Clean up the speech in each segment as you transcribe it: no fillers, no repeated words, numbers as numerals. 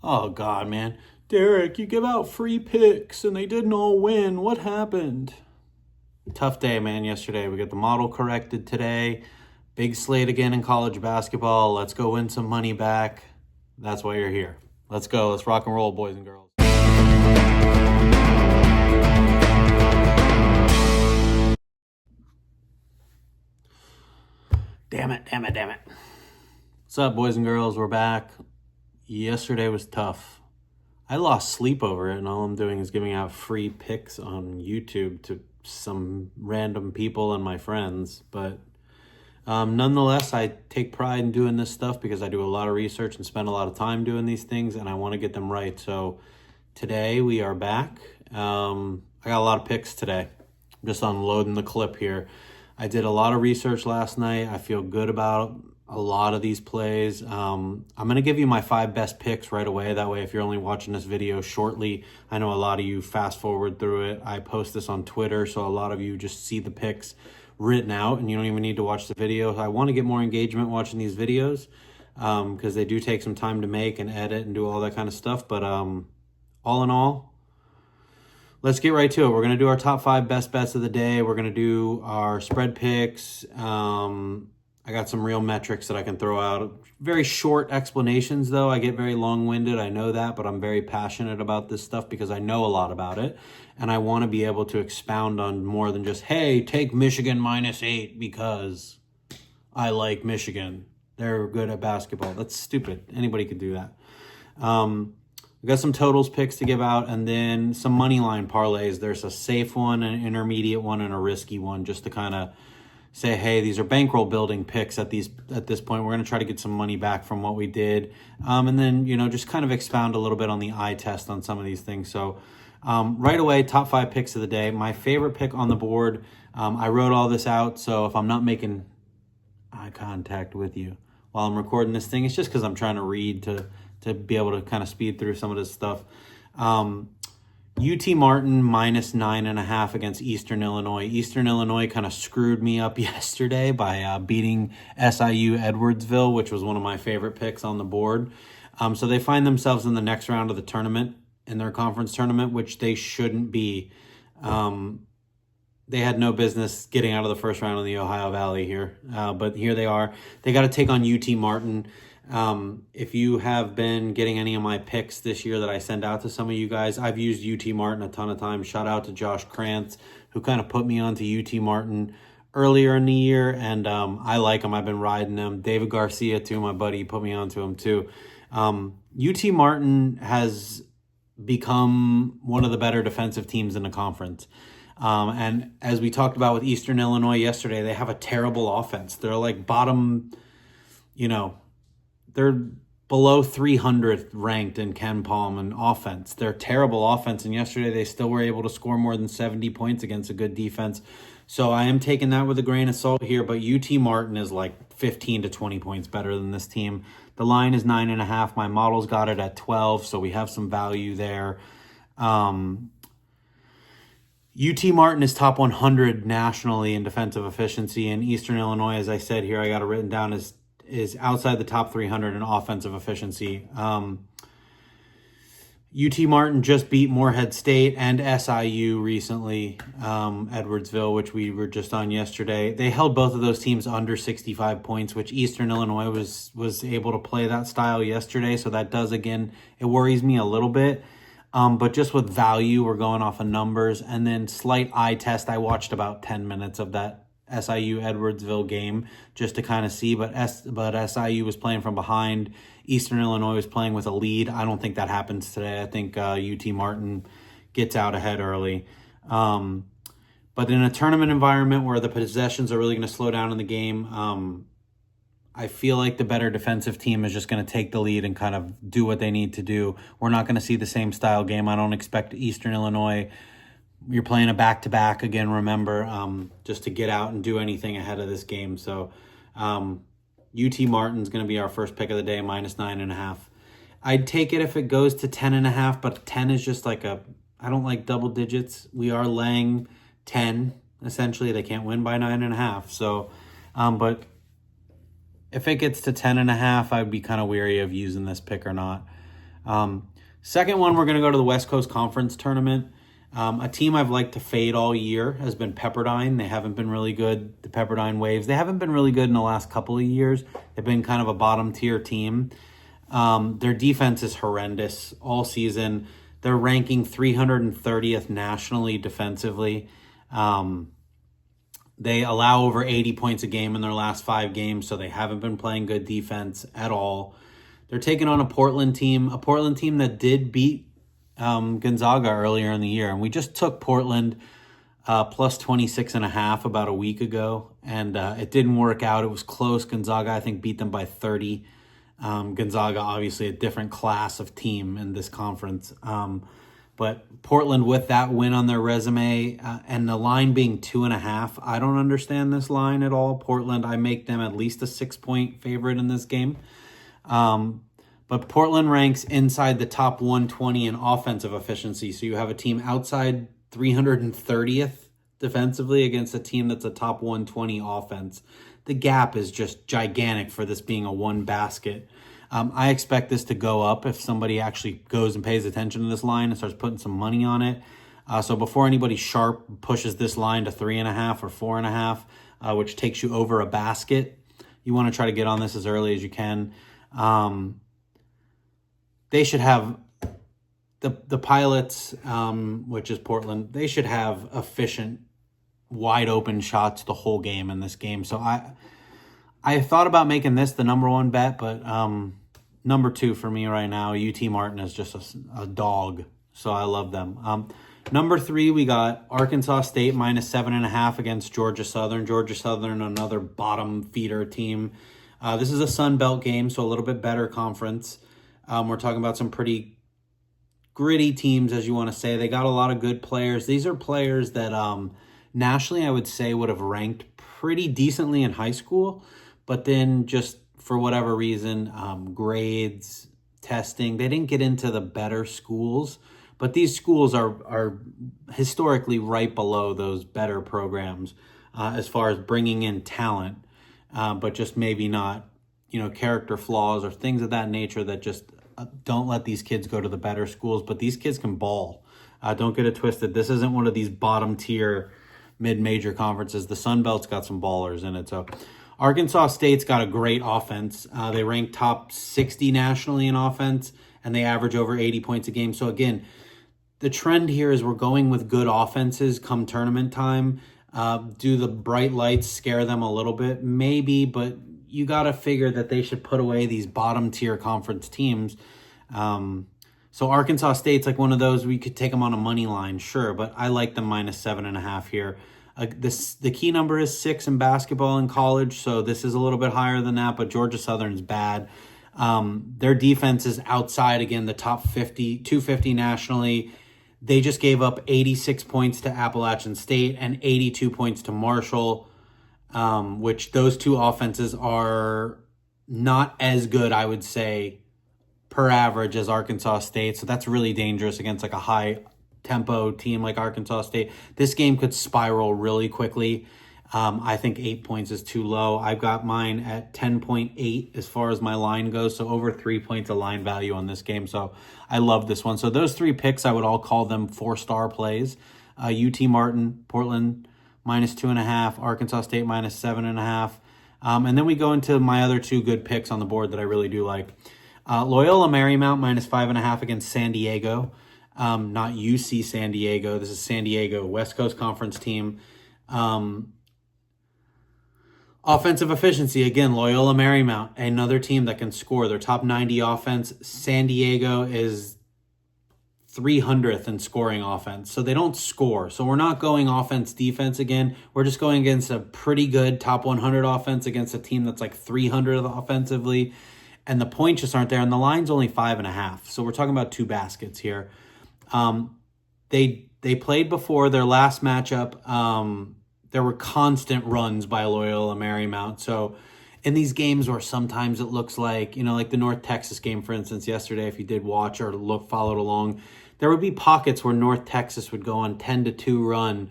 Oh, God, man. Derek, you give out free picks and they didn't all win. What happened? Tough day, man, yesterday. We got the model corrected today. Big slate again in college basketball. Let's go win some money back. That's why you're here. Let's go. Let's rock and roll, boys and girls. Damn it. What's up, boys and girls? We're back. Yesterday was tough. I lost sleep over it, and all I'm doing is giving out free picks on YouTube to some random people and my friends. But nonetheless, I take pride in doing this stuff because I do a lot of research and spend a lot of time doing these things, and I want to get them right. So today we are back. I got a lot of picks today. I'm just unloading the clip here. I did a lot of research last night. I feel good about a lot of these plays. I'm going to give you my 5 best picks right away. That way, if you're only watching this video shortly, I know a lot of you fast forward through it. I post this on Twitter, so a lot of you just see the picks written out and you don't even need to watch the video. I want to get more engagement watching these videos because they do take some time to make and edit and do all that kind of stuff. But all in all, let's get right to it. We're going to do our top 5 best bets of the day. We're going to do our spread picks. I got some real metrics that I can throw out. Very short explanations, though. I get very long-winded. I know that, but I'm very passionate about this stuff because I know a lot about it. And I want to be able to expound on more than just, hey, take Michigan -8 because I like Michigan. They're good at basketball. That's stupid. Anybody could do that. We got some totals picks to give out, and then some Moneyline parlays. There's a safe one, an intermediate one, and a risky one, just to kind of say, hey, these are bankroll building picks at this point. We're going to try to get some money back from what we did. And then, just kind of expound a little bit on the eye test on some of these things. So right away, top 5 picks of the day. My favorite pick on the board, I wrote all this out. So if I'm not making eye contact with you while I'm recording this thing, it's just because I'm trying to read to be able to kind of speed through some of this stuff. UT Martin -9.5 against Eastern Illinois. Eastern Illinois kind of screwed me up yesterday by beating SIU Edwardsville, which was one of my favorite picks on the board. So they find themselves in the next round of the tournament, in their conference tournament, which they shouldn't be. They had no business getting out of the first round of the Ohio Valley here, but here they are. They got to take on UT Martin. If you have been getting any of my picks this year that I send out to some of you guys, I've used UT Martin a ton of times. Shout out to Josh Krantz, who kind of put me onto UT Martin earlier in the year, and I like him. I've been riding him. David Garcia, too, my buddy, put me onto him, too. UT Martin has become one of the better defensive teams in the conference. And as we talked about with Eastern Illinois yesterday, they have a terrible offense. They're like bottom, they're below 300th ranked in Ken Palm in offense. They're terrible offense, and yesterday they still were able to score more than 70 points against a good defense. So I am taking that with a grain of salt here, but UT Martin is like 15 to 20 points better than this team. The line is 9.5. My model's got it at 12, so we have some value there. UT Martin is top 100 nationally in defensive efficiency, and Eastern Illinois, as I said here, I got it written down as is outside the top 300 in offensive efficiency. UT Martin just beat Morehead State and SIU recently, Edwardsville, which we were just on yesterday. They held both of those teams under 65 points, which Eastern Illinois was able to play that style yesterday. So that does, again, it worries me a little bit. But just with value, we're going off of numbers. And then slight eye test, I watched about 10 minutes of that SIU Edwardsville game just to kind of see, but SIU was playing from behind. Eastern Illinois was playing with a lead. I don't think that happens today. I think UT Martin gets out ahead early. But in a tournament environment where the possessions are really going to slow down in the game, I feel like the better defensive team is just going to take the lead and kind of do what they need to do. We're not going to see the same style game. I don't expect Eastern Illinois. You're playing a back-to-back again, remember, just to get out and do anything ahead of this game. So UT Martin's going to be our first pick of the day, -9.5. I'd take it if it goes to 10.5, but 10 is just like I don't like double digits. We are laying 10, essentially. They can't win by 9.5. So, but if it gets to 10.5, I'd be kind of weary of using this pick or not. Second one, we're going to go to the West Coast Conference Tournament. A team I've liked to fade all year has been Pepperdine. They haven't been really good, the Pepperdine Waves. They haven't been really good in the last couple of years. They've been kind of a bottom-tier team. Their defense is horrendous all season. They're ranking 330th nationally defensively. They allow over 80 points a game in their last 5 games, so they haven't been playing good defense at all. They're taking on a Portland team that did beat Gonzaga earlier in the year. And we just took Portland plus 26.5 about a week ago, and it didn't work out. It was close. Gonzaga, I think, beat them by 30. Gonzaga, obviously a different class of team in this conference. But Portland, with that win on their resume and the line being 2.5, I don't understand this line at all. Portland, I make them at least a 6-point favorite in this game. But Portland ranks inside the top 120 in offensive efficiency. So you have a team outside 330th defensively against a team that's a top 120 offense. The gap is just gigantic for this being a one basket. I expect this to go up if somebody actually goes and pays attention to this line and starts putting some money on it. So before anybody sharp pushes this line to 3.5 or 4.5, which takes you over a basket, you want to try to get on this as early as you can. They should have the Pilots, which is Portland. They should have efficient, wide open shots the whole game in this game. So I thought about making this the number 1 bet, but number 2 for me right now, UT Martin is just a dog. So I love them. Number 3, we got Arkansas State minus 7.5 against Georgia Southern. Georgia Southern, another bottom feeder team. This is a Sun Belt game, so a little bit better conference. We're talking about some pretty gritty teams, as you want to say. They got a lot of good players. These are players that nationally I would say would have ranked pretty decently in high school, but then just for whatever reason, grades, testing, they didn't get into the better schools. But these schools are historically right below those better programs as far as bringing in talent, but just maybe not, character flaws or things of that nature that just don't let these kids go to the better schools. But these kids can ball. Don't get it twisted. This isn't one of these bottom tier mid-major conferences. The Sun Belt's got some ballers in it. So Arkansas State's got a great offense. They rank top 60 nationally in offense, and they average over 80 points a game. So again, the trend here is we're going with good offenses come tournament time. Do the bright lights scare them a little bit? Maybe, but you got to figure that they should put away these bottom tier conference teams. So Arkansas State's like one of those, we could take them on a money line, sure, but I like them minus 7.5 here. The key number is 6 in basketball in college, so this is a little bit higher than that, but Georgia Southern's bad. Their defense is outside, again, the top 250 nationally. They just gave up 86 points to Appalachian State and 82 points to Marshall, which those two offenses are not as good, I would say, per average as Arkansas State. So that's really dangerous against like a high tempo team like Arkansas State. This game could spiral really quickly. I think 8 points is too low. I've got mine at 10.8 as far as my line goes. So over 3 points of line value on this game. So I love this one. So those 3 picks, I would all call them 4-star plays. UT Martin, Portland, minus 2.5, Arkansas State minus 7.5. And then we go into my other 2 good picks on the board that I really do like. Loyola Marymount minus 5.5 against San Diego. Not UC San Diego. This is San Diego, West Coast Conference team. Offensive efficiency, again, Loyola Marymount, another team that can score. Their top 90 offense. San Diego is 300th in scoring offense. So they don't score. So we're not going offense, defense again. We're just going against a pretty good top 100 offense against a team that's like 300th offensively. And the points just aren't there. And the line's only 5.5. So we're talking about 2 baskets here. They played before their last matchup. There were constant runs by Loyola Marymount. So in these games where sometimes it looks like, like the North Texas game, for instance, yesterday, if you did watch or followed along, there would be pockets where North Texas would go on 10-2 run.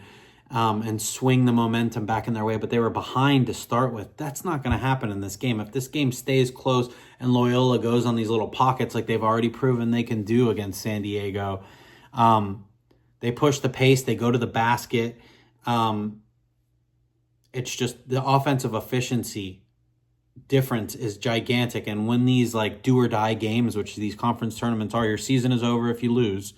and swing the momentum back in their way, but they were behind to start with. That's not going to happen in this game. If this game stays close and Loyola goes on these little pockets like they've already proven they can do against San Diego, they push the pace, they go to the basket. It's just the offensive efficiency difference is gigantic. And when these like do or die games, which these conference tournaments are, your season is over if you lose.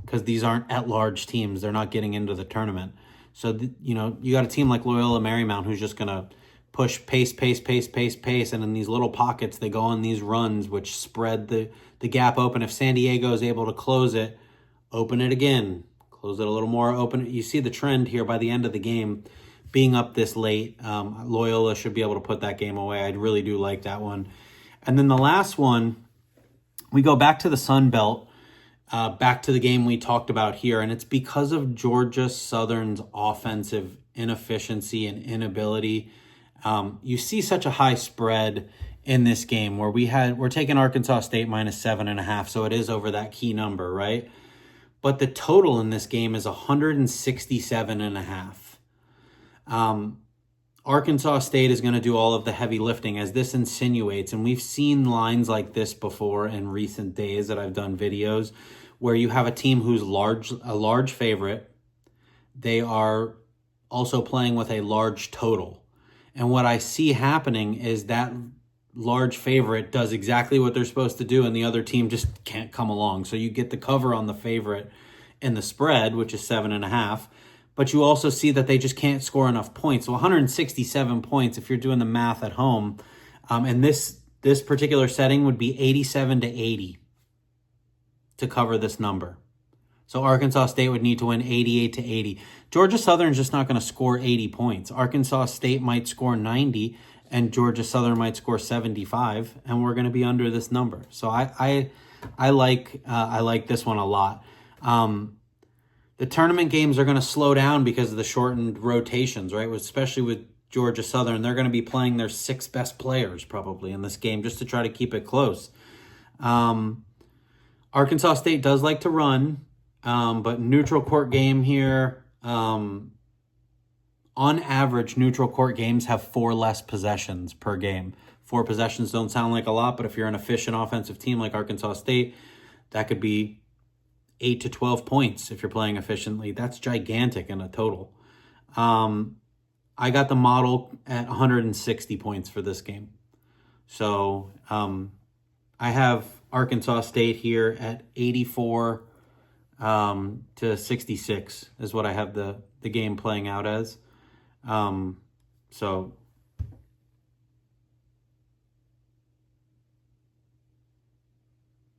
Because these aren't at-large teams. They're not getting into the tournament. So, you got a team like Loyola Marymount who's just going to push pace. And in these little pockets, they go on these runs, which spread the gap open. If San Diego is able to close it, open it again, close it a little more, open it. You see the trend here by the end of the game being up this late. Loyola should be able to put that game away. I really do like that one. And then the last one, we go back to the Sun Belt. Back to the game we talked about here, and it's because of Georgia Southern's offensive inefficiency and inability. You see such a high spread in this game where we're taking Arkansas State minus 7.5, so it is over that key number, right? But the total in this game is 167.5. Arkansas State is going to do all of the heavy lifting, as this insinuates, and we've seen lines like this before in recent days that I've done videos, where you have a team who's a large favorite. They are also playing with a large total. And what I see happening is that large favorite does exactly what they're supposed to do, and the other team just can't come along. So you get the cover on the favorite in the spread, which is 7.5. But you also see that they just can't score enough points. So 167 points, if you're doing the math at home, and this particular setting would be 87-80 to cover this number. So Arkansas State would need to win 88-80. Georgia Southern's just not going to score 80 points. Arkansas State might score 90, and Georgia Southern might score 75, and we're going to be under this number. So I like this one a lot. The tournament games are going to slow down because of the shortened rotations, right? Especially with Georgia Southern, they're going to be playing their 6 best players probably in this game just to try to keep it close. Arkansas State does like to run, but neutral court game here. On average, neutral court games have 4 less possessions per game. 4 possessions don't sound like a lot, but if you're an efficient offensive team like Arkansas State, that could be 8 to 12 points if you're playing efficiently. That's gigantic in a total. I got the model at 160 points for this game. So I have Arkansas State here at 84 to 66 is what I have the game playing out as. So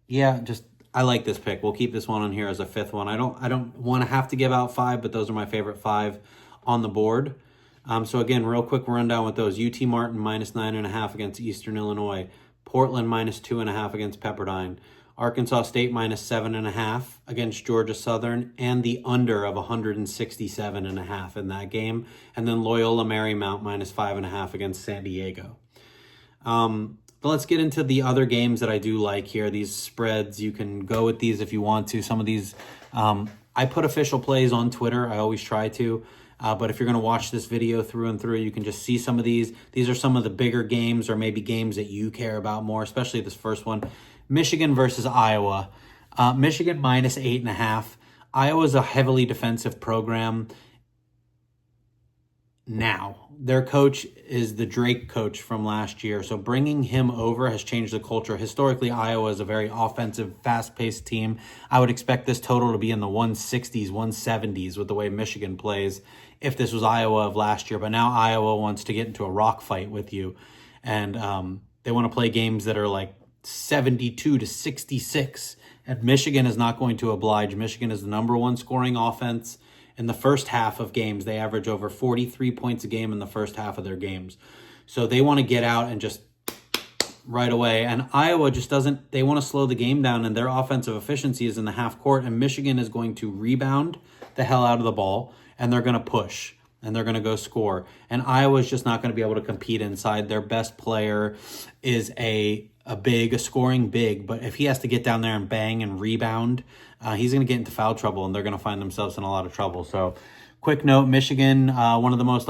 yeah, just I like this pick. We'll keep this one on here as a 5th one. I don't want to have to give out 5, but those are my favorite 5 on the board. So again, real quick rundown with those. UT Martin minus 9.5 against Eastern Illinois. Portland minus 2.5 against Pepperdine. Arkansas State minus 7.5 against Georgia Southern, and the under of 167.5 in that game. And then Loyola Marymount minus 5.5 against San Diego. But let's get into the other games that I do like here. These spreads, you can go with these if you want to. Some of these, I put official plays on Twitter. I always try to. But if you're going to watch this video through and through, you can just see some of these. These are some of the bigger games, or maybe games that you care about more, especially this first one. Michigan versus Iowa. Michigan minus 8.5. Iowa's a heavily defensive program. Now, their coach is the Drake coach from last year, so bringing him over has changed the culture. Historically, Iowa is a very offensive, fast-paced team. I would expect this total to be in the 160s, 170s with the way Michigan plays if this was Iowa of last year. But now Iowa wants to get into a rock fight with you, and they want to play games that are like 72 to 66, and Michigan is not going to oblige. Michigan is the number 1 scoring offense. In the first half of games, they average over 43 points a game in the first half of their games. So they want to get out and just right away. And Iowa just doesn't, they want to slow the game down, and their offensive efficiency is in the half court. And Michigan is going to rebound the hell out of the ball, and they're going to push, and they're going to go score. And Iowa's just not going to be able to compete inside. Their best player is a a scoring big, but if he has to get down there and bang and rebound, he's going to get into foul trouble, and they're going to find themselves in a lot of trouble. So, quick note, Michigan, one of the most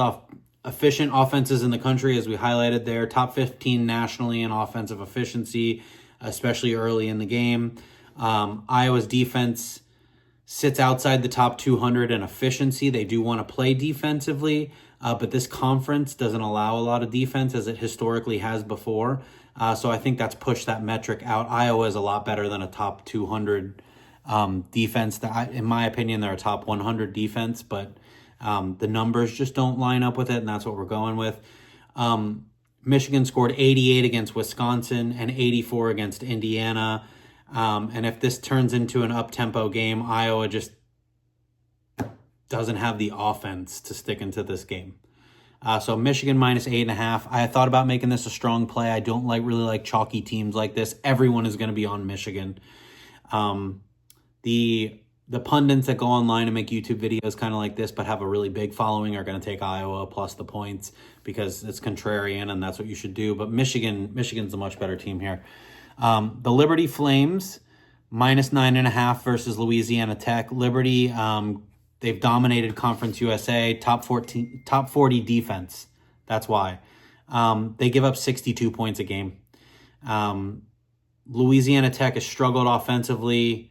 efficient offenses in the country, as we highlighted there, top 15 nationally in offensive efficiency, especially early in the game. Iowa's defense sits outside the top 200 in efficiency. They do want to play defensively, but this conference doesn't allow a lot of defense as it historically has before. So I think that's pushed that metric out. Iowa is a lot better than a top 200 defense. In my opinion, they're a top 100 defense, but the numbers just don't line up with it, and that's what we're going with. Michigan scored 88 against Wisconsin and 84 against Indiana. And if this turns into an up-tempo game, Iowa just doesn't have the offense to stick into this game. So Michigan minus 8.5. I thought about making this a strong play. I don't really like chalky teams like this. Everyone is going to be on Michigan. The pundits that go online and make YouTube videos kind of like this but have a really big following are going to take Iowa plus the points because it's contrarian and that's what you should do. But Michigan's a much better team here. The Liberty Flames minus 9.5 versus Louisiana Tech. Liberty, they've dominated Conference USA, top 40 defense. That's why. They give up 62 points a game. Louisiana Tech has struggled offensively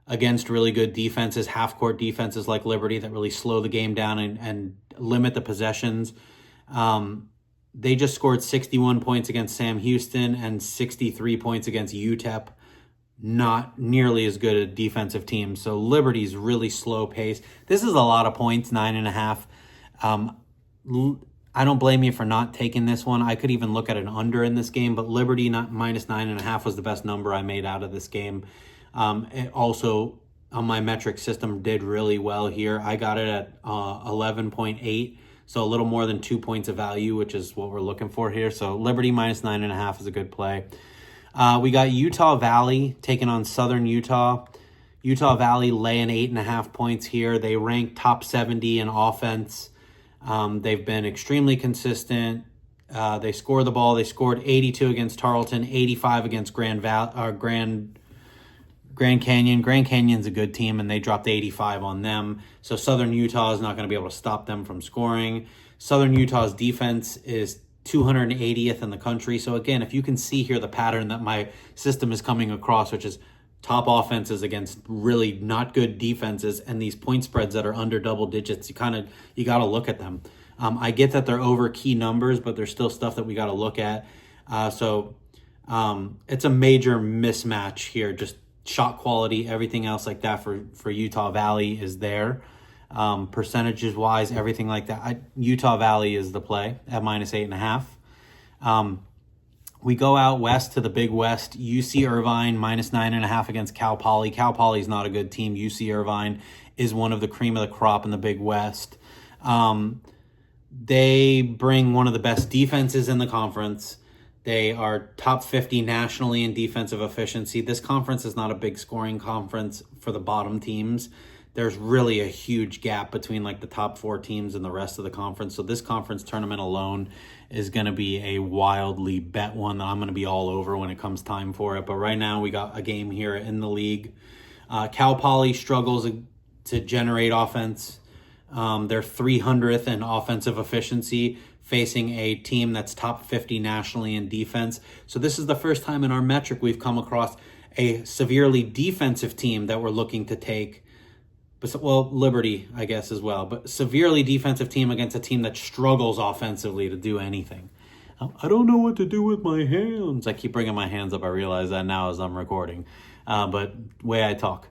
against really good defenses, half-court defenses like Liberty that really slow the game down and limit the possessions. They just scored 61 points against Sam Houston and 63 points against UTEP. Not nearly as good a defensive team. So Liberty's really slow pace. This is a lot of points, 9.5. I don't blame you for not taking this one. I could even look at an under in this game, but Liberty minus 9.5 was the best number I made out of this game. It also, on my metric system, did really well here. I got it at 11.8, so a little more than 2 points of value, which is what we're looking for here. So Liberty minus 9.5 is a good play. We got Utah Valley taking on Southern Utah. Utah Valley laying 8.5 points here. They rank top 70 in offense. They've been extremely consistent. They score the ball. They scored 82 against Tarleton, 85 against Grand Canyon. Grand Canyon's a good team, and they dropped 85 on them. So Southern Utah is not going to be able to stop them from scoring. Southern Utah's defense is 280th in the country. So again, if you can see here the pattern that my system is coming across, which is top offenses against really not good defenses and these point spreads that are under double digits, you got to look at them. I get that they're over key numbers, but there's still stuff that we got to look at. So it's a major mismatch here. Just shot quality, everything else like that for Utah Valley is there. Percentages wise, everything like that. Utah Valley is the play at minus 8.5. We go out west to the Big West. UC Irvine minus 9.5 against Cal Poly. Cal Poly is not a good team. UC Irvine is one of the cream of the crop in the Big West. They bring one of the best defenses in the conference. They are top 50 nationally in defensive efficiency. This conference is not a big scoring conference for the bottom teams. There's really a huge gap between like the top 4 teams and the rest of the conference. So this conference tournament alone is going to be a wildly bet one that I'm going to be all over when it comes time for it. But right now we got a game here in the league. Cal Poly struggles to generate offense. They're 300th in offensive efficiency, facing a team that's top 50 nationally in defense. So this is the first time in our metric we've come across a severely defensive team that we're looking to take. Well, Liberty, I guess, as well. But severely defensive team against a team that struggles offensively to do anything. I don't know what to do with my hands. I keep bringing my hands up. I realize that now as I'm recording. But way I talk.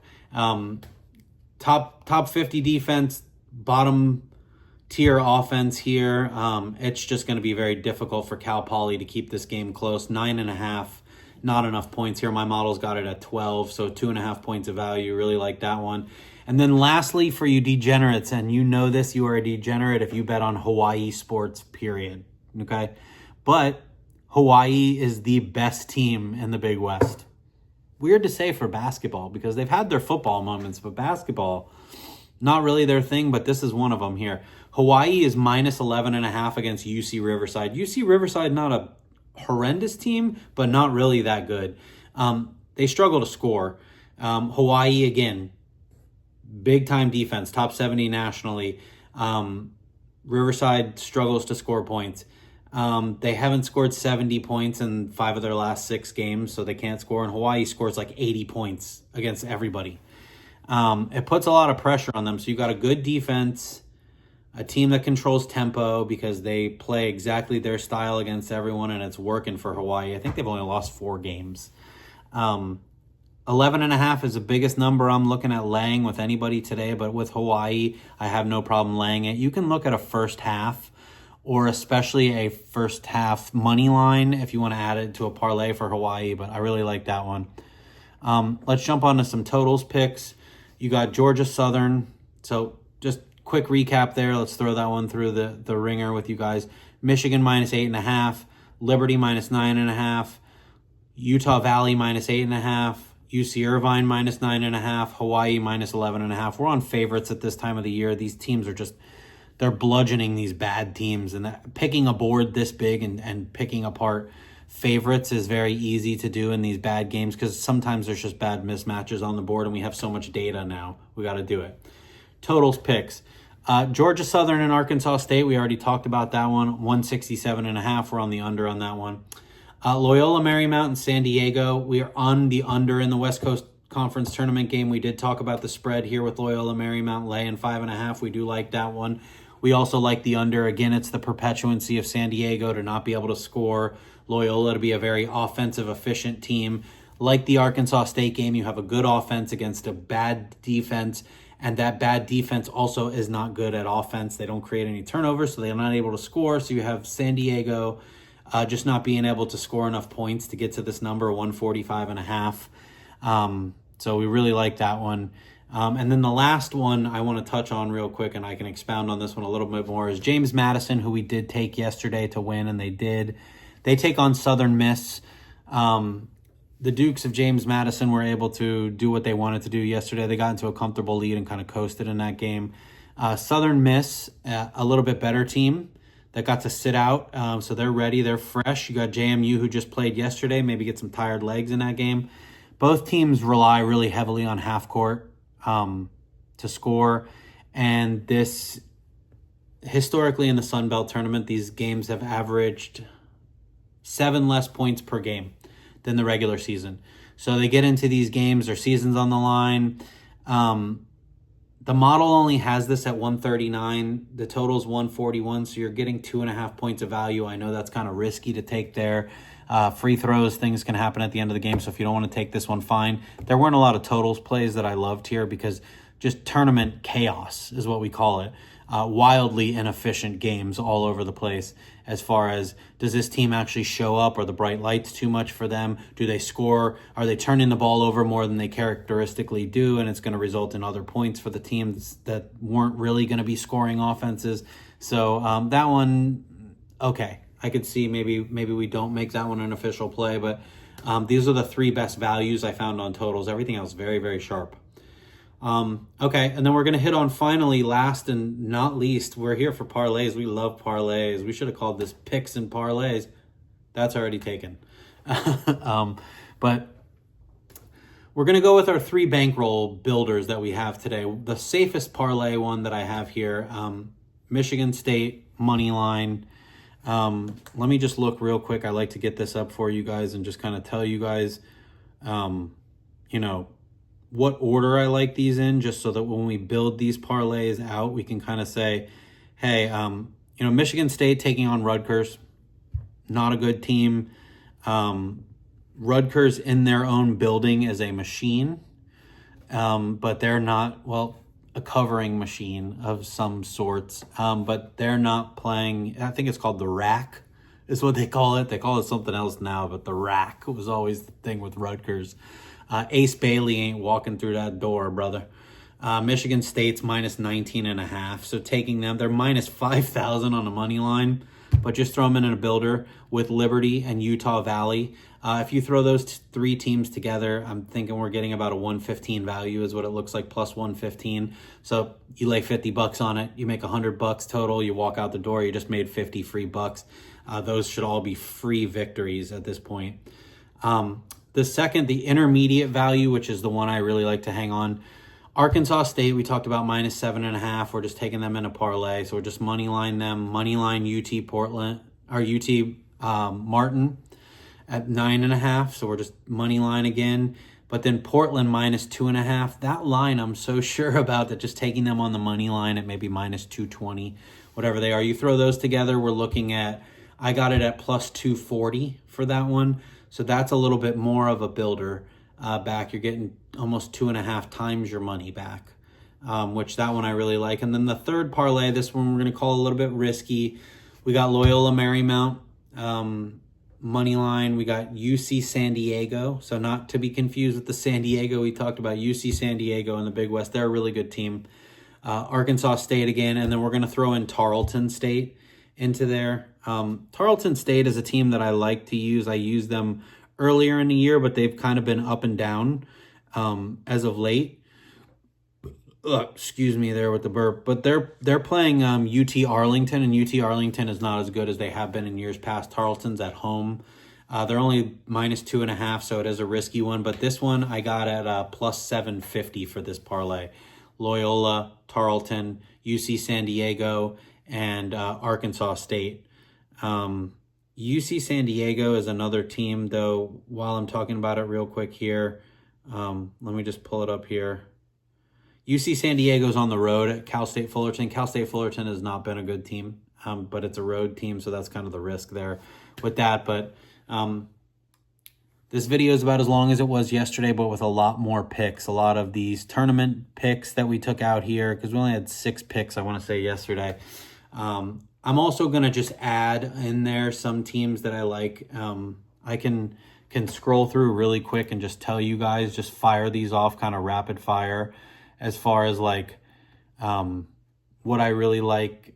Top 50 defense, bottom tier offense here. It's just going to be very difficult for Cal Poly to keep this game close. 9.5, not enough points here. My model's got it at 12, so 2.5 points of value. Really like that one. And then lastly, for you degenerates, and you know this, you are a degenerate if you bet on Hawaii sports, period. Okay? But Hawaii is the best team in the Big West. Weird to say for basketball because they've had their football moments, but basketball, not really their thing, but this is one of them here. Hawaii is minus 11.5 against UC Riverside. UC Riverside, not a horrendous team, but not really that good. They struggle to score. Hawaii, again, big time defense, top 70 nationally. Riverside struggles to score points. They haven't scored 70 points in 5 of their last 6 games, so they can't score. And Hawaii scores like 80 points against everybody. It puts a lot of pressure on them. So you got a good defense, a team that controls tempo because they play exactly their style against everyone, and it's working for Hawaii. I think they've only lost 4 games. 11.5 is the biggest number I'm looking at laying with anybody today, but with Hawaii, I have no problem laying it. You can look at a first half, or especially a first half money line if you want to add it to a parlay for Hawaii, but I really like that one. Let's jump on to some totals picks. You got Georgia Southern. So just quick recap there. Let's throw that one through the ringer with you guys. Michigan minus 8.5, Liberty minus 9.5, Utah Valley minus 8.5, UC Irvine minus 9.5, Hawaii minus 11.5. We're on favorites at this time of the year. These teams are they're bludgeoning these bad teams, and picking a board this big and picking apart favorites is very easy to do in these bad games because sometimes there's just bad mismatches on the board, and we have so much data now. We got to do it. Totals picks. Georgia Southern and Arkansas State, we already talked about that one. 167.5. We're on the under on that one. Loyola Marymount and San Diego, we are on the under in the West Coast Conference Tournament game. We did talk about the spread here with Loyola Marymount laying 5.5. We do like that one. We also like the under. Again, it's the perpetuancy of San Diego to not be able to score. Loyola to be a very offensive, efficient team. Like the Arkansas State game, you have a good offense against a bad defense, and that bad defense also is not good at offense. They don't create any turnovers, so they're not able to score. So you have San Diego just not being able to score enough points to get to this number, 145.5. So we really like that one. And then the last one I want to touch on real quick, and I can expound on this one a little bit more, is James Madison, who we did take yesterday to win, and they did. They take on Southern Miss. The Dukes of James Madison were able to do what they wanted to do yesterday. They got into a comfortable lead and kind of coasted in that game. Southern Miss, a little bit better team that got to sit out. So they're ready. They're fresh. You got JMU, who just played yesterday, maybe get some tired legs in that game. Both teams rely really heavily on half court to score. And this, historically in the Sun Belt tournament, these games have averaged 7 less points per game than the regular season. So they get into these games, their season's on the line. The model only has this at 139. The total's 141, so you're getting 2.5 points of value. I know that's kind of risky to take there. Free throws, things can happen at the end of the game, so if you don't want to take this one, fine. There weren't a lot of totals plays that I loved here because just tournament chaos is what we call it. Wildly inefficient games all over the place as far as, does this team actually show up? Are the bright lights too much for them? Do they score? Are they turning the ball over more than they characteristically do? And it's going to result in other points for the teams that weren't really going to be scoring offenses. So that one, okay. I could see maybe we don't make that one an official play, but these are the 3 best values I found on totals. Everything else very, very sharp. Okay, and then we're going to hit on finally, last and not least, we're here for parlays. We love parlays. We should have called this picks and parlays. That's already taken. But we're going to go with our 3 bankroll builders that we have today. The safest parlay one that I have here, Michigan State, Moneyline. Let me just look real quick. I like to get this up for you guys and just kind of tell you guys, what order I like these in, just so that when we build these parlays out, we can kind of say, hey, Michigan State taking on Rutgers, not a good team. Rutgers in their own building is a machine, but they're not, a covering machine of some sorts, but they're not playing, I think it's called the rack is what they call it. They call it something else now, but the rack was always the thing with Rutgers. Ace Bailey ain't walking through that door, brother. Michigan State's minus 19.5. So taking them, they're minus 5,000 on the money line, but just throw them in a builder with Liberty and Utah Valley. If you throw those 3 teams together, I'm thinking we're getting about a 115 value is what it looks like, plus 115. So you lay $50 on it, you make $100 total, you walk out the door, you just made 50 free bucks. Those should all be free victories at this point. The second, the intermediate value, which is the one I really like to hang on. Arkansas State, we talked about -7.5. We're just taking them in a parlay. So we're just money line them. Money line UT Portland, or UT Martin at 9.5. So we're just money line again. But then Portland -2.5. That line I'm so sure about that just taking them on the money line at maybe -220, whatever they are. You throw those together, we're looking at, I got it at +240 for that one. So that's a little bit more of a builder back. You're getting almost 2.5 times your money back, which that one I really like. And then the third parlay, this one we're going to call a little bit risky. We got Loyola Marymount money line. We got UC San Diego. So not to be confused with the San Diego. We talked about UC San Diego in the Big West. They're a really good team. Arkansas State again. And then we're going to throw in Tarleton State into there. Tarleton State is a team that I like to use. I used them earlier in the year, but they've kind of been up and down as of late. Excuse me there with the burp. But they're playing UT Arlington, and UT Arlington is not as good as they have been in years past. Tarleton's at home. They're only -2.5, so it is a risky one. But this one I got at +750 for this parlay. Loyola, Tarleton, UC San Diego, and Arkansas State. UC San Diego is another team, though, while I'm talking about it real quick here. Let me just pull it up here. UC San Diego's on the road at Cal State Fullerton. Cal State Fullerton has not been a good team, but it's a road team, so that's kind of the risk there with that. But this video is about as long as it was yesterday, but with a lot more picks. A lot of these tournament picks that we took out here, because we only had 6 picks, I want to say, yesterday. I'm also going to just add in there some teams that I like. I can scroll through really quick and just tell you guys, just fire these off kind of rapid fire as far as like what I really like,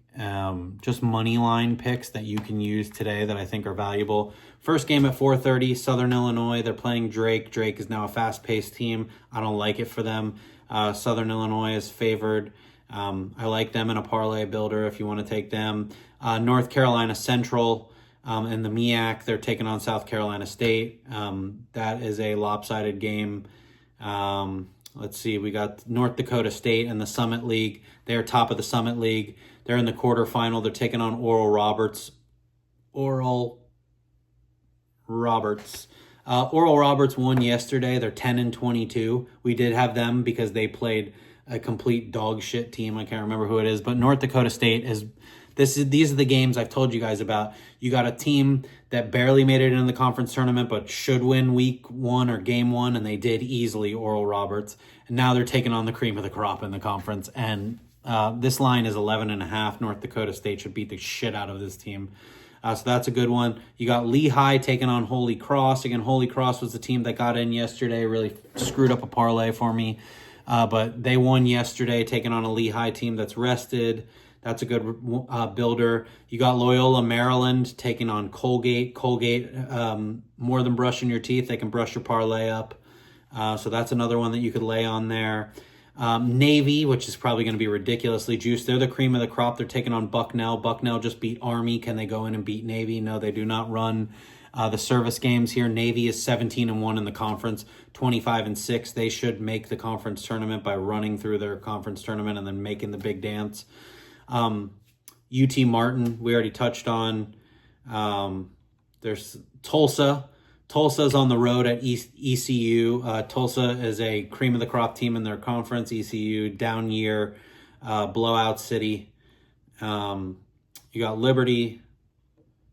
just money line picks that you can use today that I think are valuable. First game at 4:30, Southern Illinois. They're playing Drake. Drake is now a fast-paced team. I don't like it for them. Southern Illinois is favored. I like them in a parlay builder if you want to take them. North Carolina Central and the MEAC, they're taking on South Carolina State. That is a lopsided game. Let's see, we got North Dakota State and the Summit League. They're top of the Summit League. They're in the quarterfinal. They're taking on Oral Roberts. Oral Roberts won yesterday. They're 10-22. We did have them because they played a complete dog shit team. I can't remember who it is, but North Dakota State these are the games I've told you guys about. You got a team that barely made it into the conference tournament, but should win week 1 or game 1, and they did easily, Oral Roberts. And now they're taking on the cream of the crop in the conference. And this line is 11.5. North Dakota State should beat the shit out of this team. So that's a good one. You got Lehigh taking on Holy Cross. Again, Holy Cross was the team that got in yesterday, really screwed up a parlay for me. But they won yesterday, taking on a Lehigh team that's rested. That's a good builder. You got Loyola Maryland taking on Colgate. Colgate, more than brushing your teeth, they can brush your parlay up. So that's another one that you could lay on there. Navy, which is probably going to be ridiculously juiced. They're the cream of the crop. They're taking on Bucknell. Bucknell just beat Army. Can they go in and beat Navy? No, they do not run the service games here. Navy is 17-1 in the conference, 25-6. They should make the conference tournament by running through their conference tournament and then making the big dance. UT Martin, we already touched on. There's Tulsa. Tulsa's on the road at ECU. Tulsa is a cream of the crop team in their conference. ECU, down year, blowout city. You got Liberty.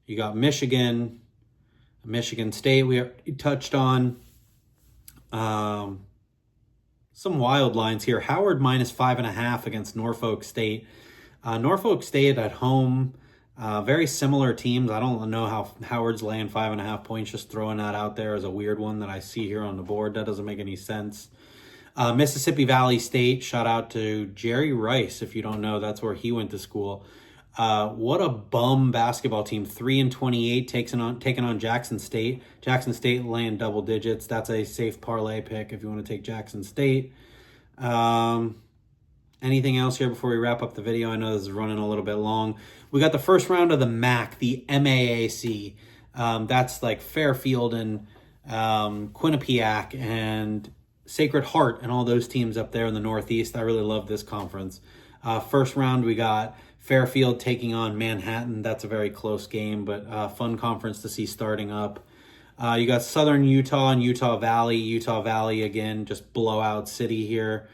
You got Michigan. Michigan State, we touched on. Some wild lines here. Howard -5.5 against Norfolk State. Norfolk State at home, very similar teams. I don't know how Howard's laying 5.5 points. Just throwing that out there as a weird one that I see here on the board. That doesn't make any sense. Mississippi Valley State, shout out to Jerry Rice. If you don't know, that's where he went to school. What a bum basketball team. 3-28 taking on Jackson State. Jackson State laying double digits. That's a safe parlay pick if you want to take Jackson State. Anything else here before we wrap up the video? I know this is running a little bit long. We got the first round of the MAC, the MAAC. That's like Fairfield and Quinnipiac and Sacred Heart and all those teams up there in the Northeast. I really love this conference. First round, we got Fairfield taking on Manhattan. That's a very close game, but fun conference to see starting up. You got Southern Utah and Utah Valley. Utah Valley, again, just blowout city here.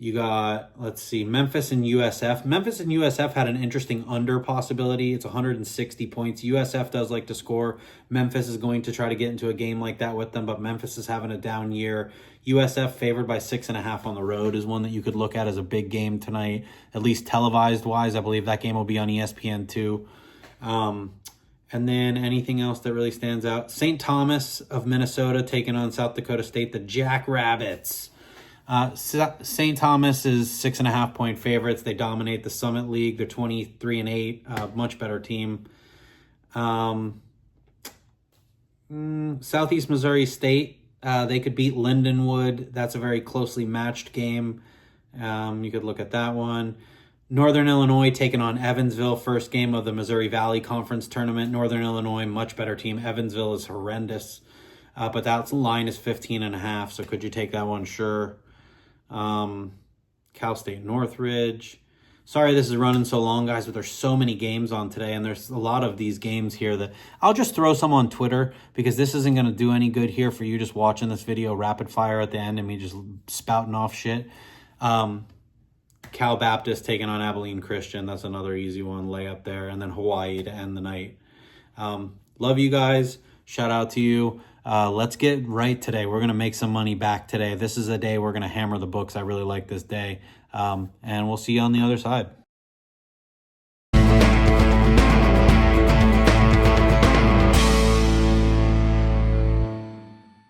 You got, let's see, Memphis and USF. Memphis and USF had an interesting under possibility. It's 160 points. USF does like to score. Memphis is going to try to get into a game like that with them, but Memphis is having a down year. USF favored by 6.5 on the road is one that you could look at as a big game tonight, at least televised-wise. I believe that game will be on ESPN2. And then anything else that really stands out? St. Thomas of Minnesota taking on South Dakota State, the Jackrabbits. St. Thomas is 6.5 point favorites. They dominate the Summit League. They're 23-8, much better team. Southeast Missouri State, they could beat Lindenwood. That's a very closely matched game. You could look at that one. Northern Illinois taking on Evansville, first game of the Missouri Valley Conference Tournament. Northern Illinois, much better team. Evansville is horrendous, but that line is 15.5, so could you take that one? Sure. Cal State Northridge. Sorry this is running so long, guys, but there's so many games on today, and there's a lot of these games here that I'll just throw some on Twitter because this isn't going to do any good here for you just watching this video rapid fire at the end and me just spouting off shit. Cal Baptist taking on Abilene Christian. That's another easy one, layup there. And then Hawaii to end the night. Love you guys. Shout out to you. Let's get right today. We're going to make some money back today. This is a day we're going to hammer the books. I really like this day. And we'll see you on the other side.